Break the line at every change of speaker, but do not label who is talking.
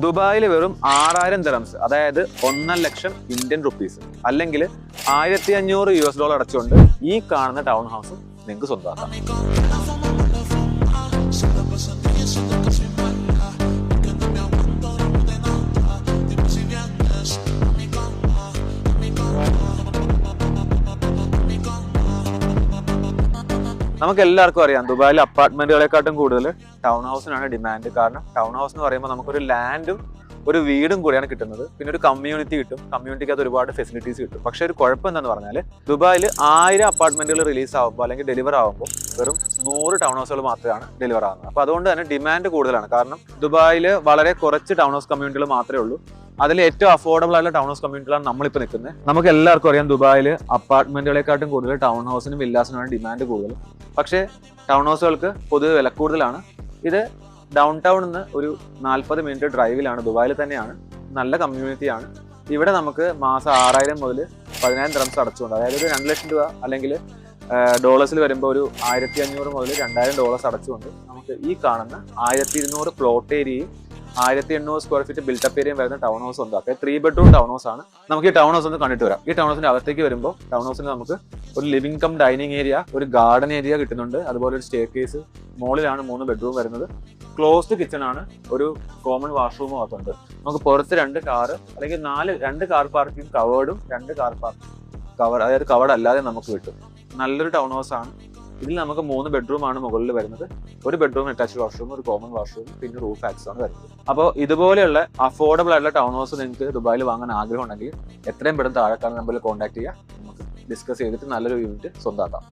ദുബായിൽ വെറും 6000 ദിറംസ്, അതായത് 1.5 ലക്ഷം ഇന്ത്യൻ റുപ്പീസ്, അല്ലെങ്കിൽ $1500 അടച്ചുകൊണ്ട് ഈ കാണുന്ന ടൗൺ ഹൗസ് നിങ്ങൾക്ക് സ്വന്തമാക്കാം. നമുക്ക് എല്ലാവർക്കും അറിയാം, ദുബായിലെ അപ്പാർട്ട്മെന്റുകളെക്കാട്ടും കൂടുതൽ ടൗൺ ഹൗസിനാണ് ഡിമാൻഡ്. കാരണം ടൗൺ ഹൗസ് എന്ന് പറയുമ്പോൾ നമുക്കൊരു ലാൻഡും ഒരു വീടും കൂടിയാണ് കിട്ടുന്നത്. പിന്നെ ഒരു കമ്മ്യൂണിറ്റി കിട്ടും, കമ്മ്യൂണിറ്റിക്ക് അത് ഒരുപാട് ഫെസിലിറ്റീസ് കിട്ടും. പക്ഷേ ഒരു കുഴപ്പം എന്താണെന്ന് പറഞ്ഞാൽ, ദുബായിൽ 1000 അപ്പാർട്ട്മെന്റുകൾ റിലീസ് ആകുമ്പോൾ അല്ലെങ്കിൽ ഡെലിവർ ആകുമ്പോൾ വെറും 100 ടൗൺ ഹൗസുകൾ മാത്രമാണ് ഡെലിവർ ആകുന്നത്. അപ്പോൾ അതുകൊണ്ട് തന്നെ ഡിമാൻഡ് കൂടുതലാണ്. കാരണം ദുബായിൽ വളരെ കുറച്ച് ടൗൺ ഹൗസ് കമ്മ്യൂണിറ്റികൾ മാത്രമേ ഉള്ളൂ. അതിൽ ഏറ്റവും അഫോർഡബിൾ ആയിട്ടുള്ള ടൗൺ ഹൗസ് കമ്മ്യൂണിറ്റികളാണ് നമ്മളിപ്പോൾ നിൽക്കുന്നത്. നമുക്ക് എല്ലാവർക്കും അറിയാം, ദുബായിൽ അപ്പാർട്ട്മെന്റുകളെക്കാട്ടും കൂടുതൽ ടൗൺ ഹൗസിനും വില്ലാസിനുമാണ് ഡിമാൻഡ് കൂടുതൽ. പക്ഷേ ടൗൺ ഹൗസുകൾക്ക് പൊതുവെ വില കൂടുതലാണ്. ഇത് ഡൗൺ ടൗണിൽ നിന്ന് ഒരു 40 മിനിറ്റ് ഡ്രൈവിലാണ്, ദുബായിൽ തന്നെയാണ്. നല്ല കമ്മ്യൂണിറ്റിയാണ്. ഇവിടെ നമുക്ക് മാസം 6000 മുതൽ 10000 ദിറംസ് അടച്ചുകൊണ്ട്, അതായത് ഒരു 2 ലക്ഷം രൂപ അല്ലെങ്കിൽ ഡോളേഴ്സിൽ വരുമ്പോൾ ഒരു 1500 മുതൽ $2000 അടച്ചുകൊണ്ട് നമുക്ക് ഈ കാണുന്ന 1200 പ്ലോട്ട് ഏരിയയും 1800 സ്ക്വയർ ഫീറ്റ് ബിൽട്ടപ്പ് ഏരിയയും വരുന്ന ടൗൺ ഹൗസ് ഉണ്ടാക്കുക. 3 ബെഡ്റൂം ടൗൺ ഹൗസ് ആണ്. നമുക്ക് ഈ ടൗൺ ഹൗസ് ഒന്ന് കണ്ടിട്ട് വരാം. ഈ ടൗൺ ഹൗസിന്റെ അകത്തേക്ക് വരുമ്പോൾ ടൗൺ ഹൗസിന് നമുക്ക് ഒരു ലിവിംഗ് കം ഡൈനിങ് ഏരിയ, ഒരു ഗാർഡൻ ഏരിയ കിട്ടുന്നുണ്ട്. അതുപോലെ ഒരു സ്റ്റെയർ കേസ്, മുകളിലാണ് 3 ബെഡ്റൂം വരുന്നത്. ക്ലോസ്ഡ് കിച്ചൺ ആണ്, ഒരു കോമൺ വാഷ്റൂമും അകത്തുണ്ട്. നമുക്ക് പുറത്ത് 2 കാറ് അല്ലെങ്കിൽ 2 കാർ പാർക്കിംഗ് കവേർഡും 2 കാർ പാർക്കിംഗ് അതായത് കവേർഡ് അല്ലാതെ നമുക്ക് കിട്ടും. നല്ലൊരു ടൗൺ ഹൗസ് ആണ്. ഇതിൽ നമുക്ക് 3 ബെഡ്റൂം ആണ് മുകളിൽ വരുന്നത്. ഒരു ബെഡ്റൂം അറ്റാച്ച്ഡ് വാഷ്റൂം, ഒരു കോമൺ വാഷ്റൂം, പിന്നെ റൂഫ് ആക്സസ് ആണ് വരുന്നത്. അപ്പോൾ ഇതുപോലെയുള്ള അഫോർഡബിൾ ആയിട്ടുള്ള ടൗൺ ഹൗസ് നിങ്ങൾക്ക് ദുബായിൽ വാങ്ങാൻ ആഗ്രഹം ഉണ്ടെങ്കിൽ എത്രയും പെട്ടെന്ന് താഴെക്കാണ് നമ്പറിൽ കോൺടാക്ട് ചെയ്യുക. നമുക്ക് ഡിസ്കസ് ചെയ്തിട്ട് നല്ലൊരു യൂണിറ്റ് സ്വന്തമാക്കാം.